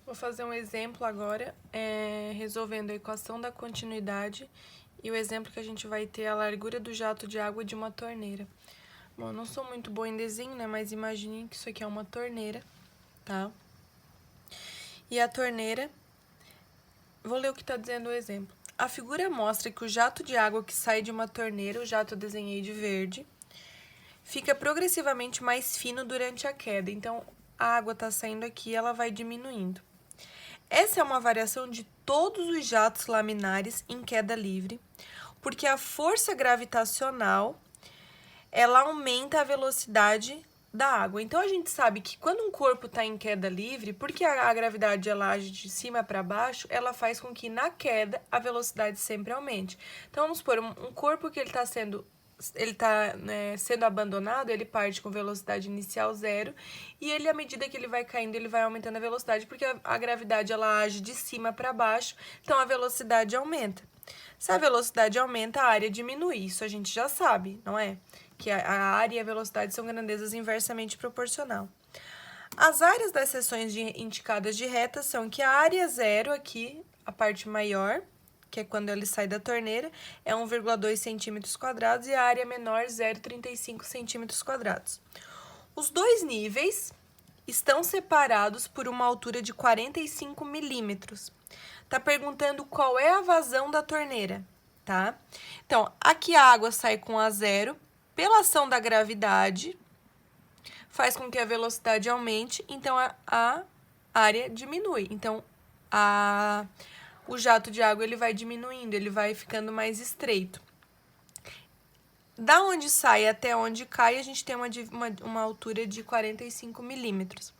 Vou fazer um exemplo agora, resolvendo a equação da continuidade e o exemplo que a gente vai ter a largura do jato de água de uma torneira. Bom, eu não sou muito boa em desenho, né, mas imaginem que isso aqui é uma torneira, tá? E a torneira, vou ler o que está dizendo o exemplo. A figura mostra que o jato de água que sai de uma torneira, o jato eu desenhei de verde, fica progressivamente mais fino durante a queda. Então, a água está saindo aqui e ela vai diminuindo. Essa é uma variação de todos os jatos laminares em queda livre, porque a força gravitacional, ela aumenta a velocidade da água. Então, a gente sabe que quando um corpo está em queda livre, porque a gravidade ela age de cima para baixo, ela faz com que na queda a velocidade sempre aumente. Então, vamos supor, um corpo que ele está sendo abandonado, ele parte com velocidade inicial 0 e ele, à medida que ele vai caindo, ele vai aumentando a velocidade, porque a gravidade ela age de cima para baixo, então a velocidade aumenta. Se a velocidade aumenta, a área diminui, isso a gente já sabe, não é? Que a área e a velocidade são grandezas inversamente proporcional. As áreas das seções indicadas de reta são que a área 0 aqui, a parte maior, que é quando ele sai da torneira, é 1,2 centímetros quadrados e a área menor 0,35 centímetros quadrados. Os dois níveis estão separados por uma altura de 45 milímetros. Tá perguntando qual é a vazão da torneira, tá? Então, aqui a água sai com a 0, pela ação da gravidade, faz com que a velocidade aumente, então a área diminui. Então, o jato de água ele vai diminuindo, ele vai ficando mais estreito. Da onde sai até onde cai, a gente tem uma altura de 45 milímetros.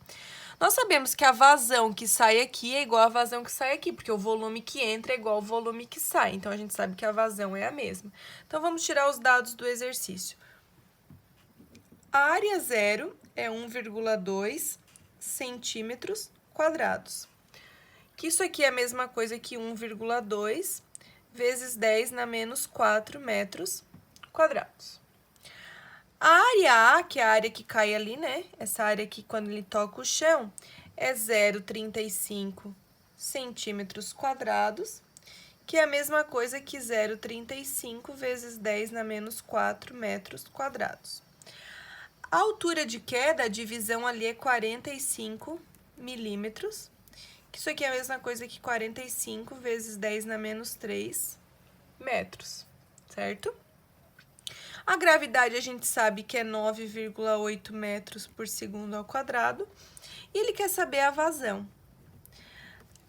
Nós sabemos que a vazão que sai aqui é igual à vazão que sai aqui, porque o volume que entra é igual ao volume que sai. Então, a gente sabe que a vazão é a mesma. Então, vamos tirar os dados do exercício. A área 0 é 1,2 centímetros quadrados. Que isso aqui é a mesma coisa que 1,2 vezes 10 na menos 4 metros quadrados. A área A, que é a área que cai ali, né? Essa área aqui, quando ele toca o chão, é 0,35 centímetros quadrados, que é a mesma coisa que 0,35 vezes 10 na menos 4 metros quadrados. A altura de queda, a divisão ali é 45 milímetros, que isso aqui é a mesma coisa que 45 vezes 10 na menos 3 metros, certo? A gravidade a gente sabe que é 9,8 metros por segundo ao quadrado, e ele quer saber a vazão.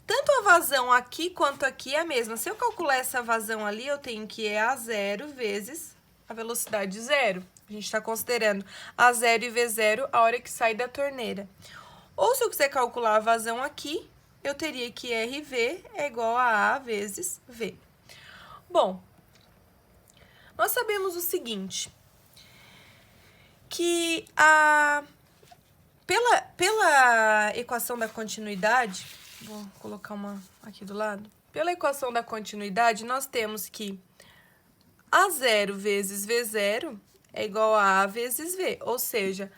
Tanto a vazão aqui quanto aqui é a mesma. Se eu calcular essa vazão ali, eu tenho que A0 vezes a velocidade 0. A gente está considerando A0 e V0 a hora que sai da torneira. Ou se eu quiser calcular a vazão aqui, eu teria que RV é igual a A vezes V. Bom, nós sabemos o seguinte, que pela equação da continuidade, vou colocar uma aqui do lado, pela equação da continuidade, nós temos que A0 vezes V0 é igual a A vezes V, ou seja,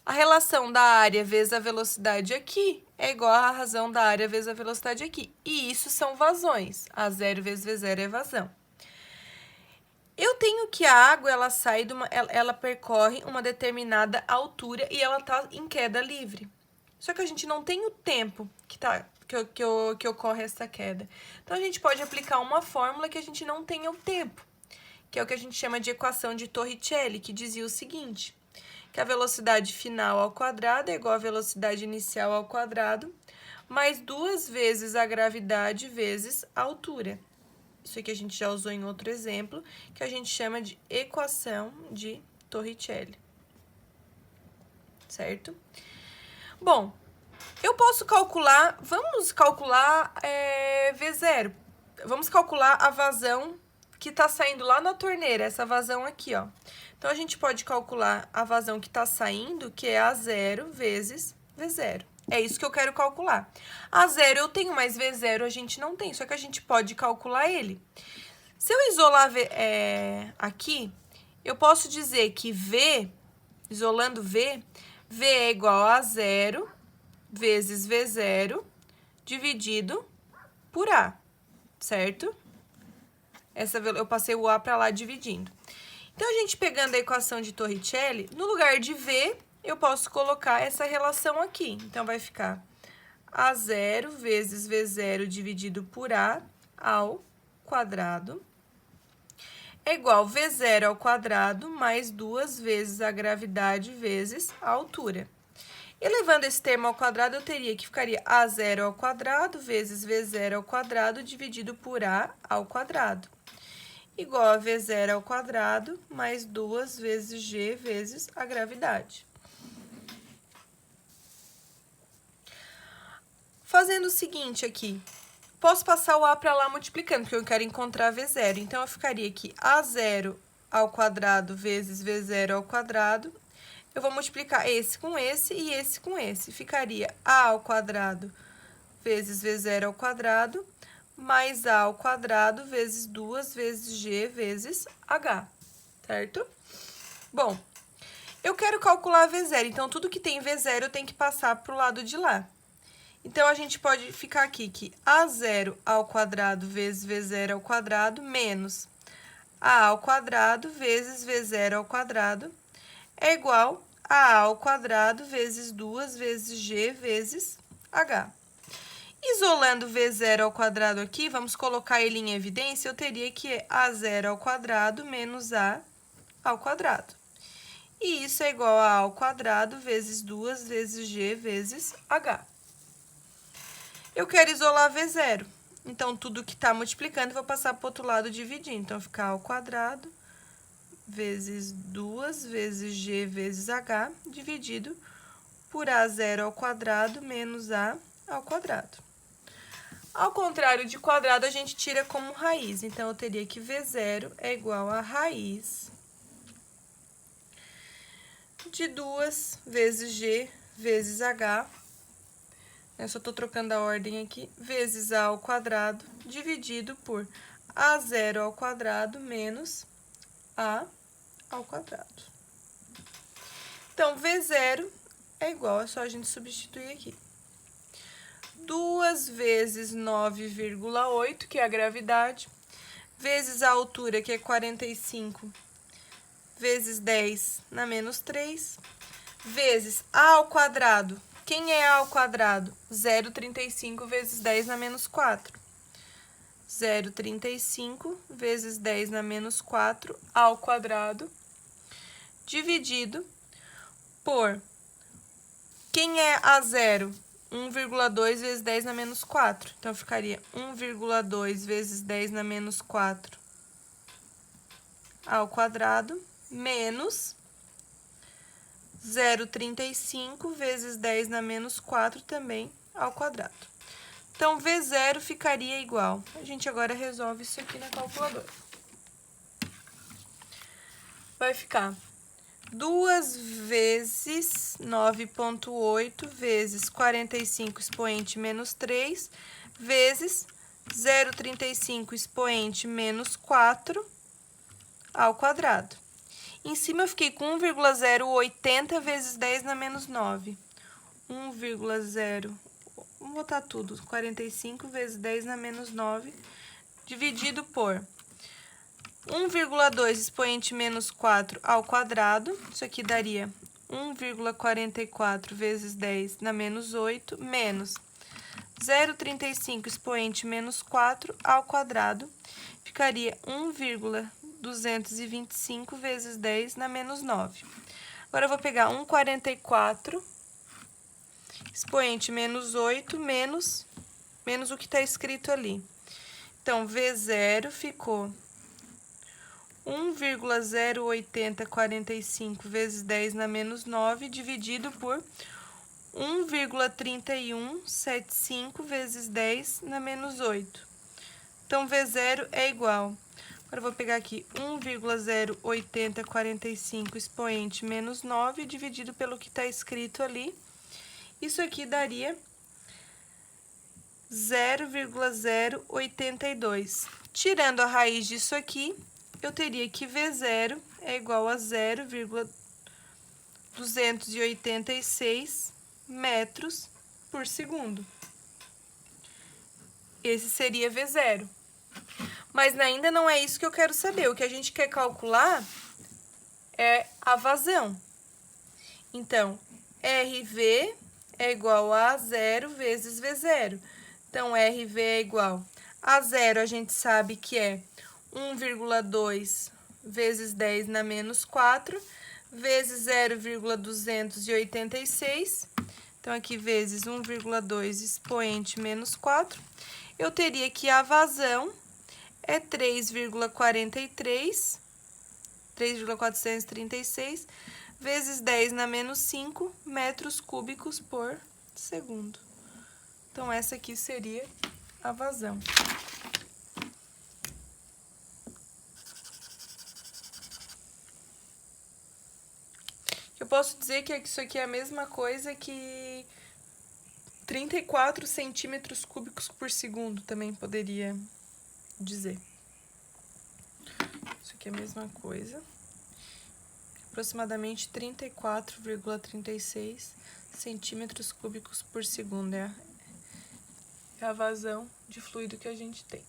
a relação da área vezes a velocidade aqui é igual à razão da área vezes a velocidade aqui. E isso são vazões. A0 vezes V0 é vazão. Eu tenho que a água, ela percorre uma determinada altura e ela está em queda livre. Só que a gente não tem o tempo que ocorre essa queda. Então, a gente pode aplicar uma fórmula que a gente não tenha o tempo, que é o que a gente chama de equação de Torricelli, que dizia o seguinte, que a velocidade final ao quadrado é igual à velocidade inicial ao quadrado, mais 2 vezes a gravidade vezes a altura. Isso aqui a gente já usou em outro exemplo, que a gente chama de equação de Torricelli. Certo? Bom, eu posso calcular, vamos calcular V0. Vamos calcular a vazão que está saindo lá na torneira, essa vazão aqui, ó. Então, a gente pode calcular a vazão que está saindo, que é A0 vezes V0. É isso que eu quero calcular. A0 eu tenho, mas V0 a gente não tem, só que a gente pode calcular ele. Se eu isolar aqui, eu posso dizer que V, isolando V é igual a 0 vezes V0 dividido por A, certo? Eu passei o A para lá dividindo. Então, a gente pegando a equação de Torricelli, no lugar de V, eu posso colocar essa relação aqui. Então, vai ficar A0 vezes V0 dividido por A ao quadrado é igual V0 ao quadrado mais 2 vezes a gravidade vezes a altura. E levando esse termo ao quadrado, eu teria que ficaria A0 ao quadrado vezes V0 ao quadrado dividido por A ao quadrado. Igual a V0 ao quadrado mais 2 vezes G vezes a gravidade. Fazendo o seguinte aqui, posso passar o A para lá multiplicando, porque eu quero encontrar V0. Então, eu ficaria aqui A0 ao quadrado vezes V0 ao quadrado. Eu vou multiplicar esse com esse e esse com esse. Ficaria A ao quadrado vezes V0 ao quadrado, mais A ao quadrado vezes 2 vezes G vezes H, certo? Bom, eu quero calcular V0, então, tudo que tem V0 eu tenho que passar para o lado de lá. Então, a gente pode ficar aqui que A0 ao quadrado vezes V0 ao quadrado menos A ao quadrado vezes V0 ao quadrado é igual a A ao quadrado vezes 2 vezes G vezes H. Isolando V0 ao quadrado aqui, vamos colocar ele em evidência, eu teria que A0 ao quadrado menos A ao quadrado. E isso é igual a A ao quadrado vezes 2 vezes G vezes H. Eu quero isolar V0, então, tudo que está multiplicando, eu vou passar para o outro lado dividindo. Então, ficar A ao quadrado vezes 2 vezes G vezes H, dividido por A0 ao quadrado menos A ao quadrado. Ao contrário de quadrado, a gente tira como raiz. Então, eu teria que V0 é igual a raiz de 2 vezes G vezes H, eu só estou trocando a ordem aqui, vezes A ao quadrado, dividido por A0 ao quadrado menos A ao quadrado. Então, V0 é igual, é só a gente substituir aqui. 2 vezes 9,8, que é a gravidade, vezes a altura, que é 45, vezes 10 na menos 3, vezes A ao quadrado. Quem é A ao quadrado? 0,35 vezes 10 na menos 4. 0,35 vezes 10 na menos 4 ao quadrado, dividido por... Quem é A0? 1,2 vezes 10 na menos 4. Então, ficaria 1,2 vezes 10 na menos 4 ao quadrado, menos 0,35 vezes 10 na menos 4 também ao quadrado. Então, V0 ficaria igual. A gente agora resolve isso aqui na calculadora. Vai ficar 2 vezes 9,8 vezes 45 expoente menos 3 vezes 0,35 expoente menos 4 ao quadrado. Em cima, eu fiquei com 1,080 vezes 10 na menos 9. 1,0... Vamos botar tudo. 45 vezes 10 na menos 9, dividido por 1,2 expoente menos 4 ao quadrado. Isso aqui daria 1,44 vezes 10 na menos 8, menos 0,35 expoente menos 4 ao quadrado. Ficaria 1,225 vezes 10 na menos 9. Agora, eu vou pegar 1,44 expoente menos 8 menos o que está escrito ali. Então, V0 ficou 1,08045 vezes 10 na menos 9, dividido por 1,3175 vezes 10 na menos 8. Então, V0 é igual. Agora, eu vou pegar aqui 1,08045 expoente menos 9, dividido pelo que está escrito ali. Isso aqui daria 0,082. Tirando a raiz disso aqui, eu teria que V0 é igual a 0,286 metros por segundo. Esse seria V0. Mas ainda não é isso que eu quero saber. O que a gente quer calcular é a vazão. Então, RV é igual a A0 vezes V0. Então, RV é igual a A0, a gente sabe que é 1,2 vezes 10 na menos 4, vezes 0,286. Então, aqui vezes 1,2 expoente menos 4. Eu teria que a vazão é 3,436 vezes 10 na menos 5 metros cúbicos por segundo. Então, essa aqui seria a vazão. Eu posso dizer que isso aqui é a mesma coisa que 34 centímetros cúbicos por segundo, também poderia dizer. Isso aqui é a mesma coisa. Aproximadamente 34,36 centímetros cúbicos por segundo é a vazão de fluido que a gente tem.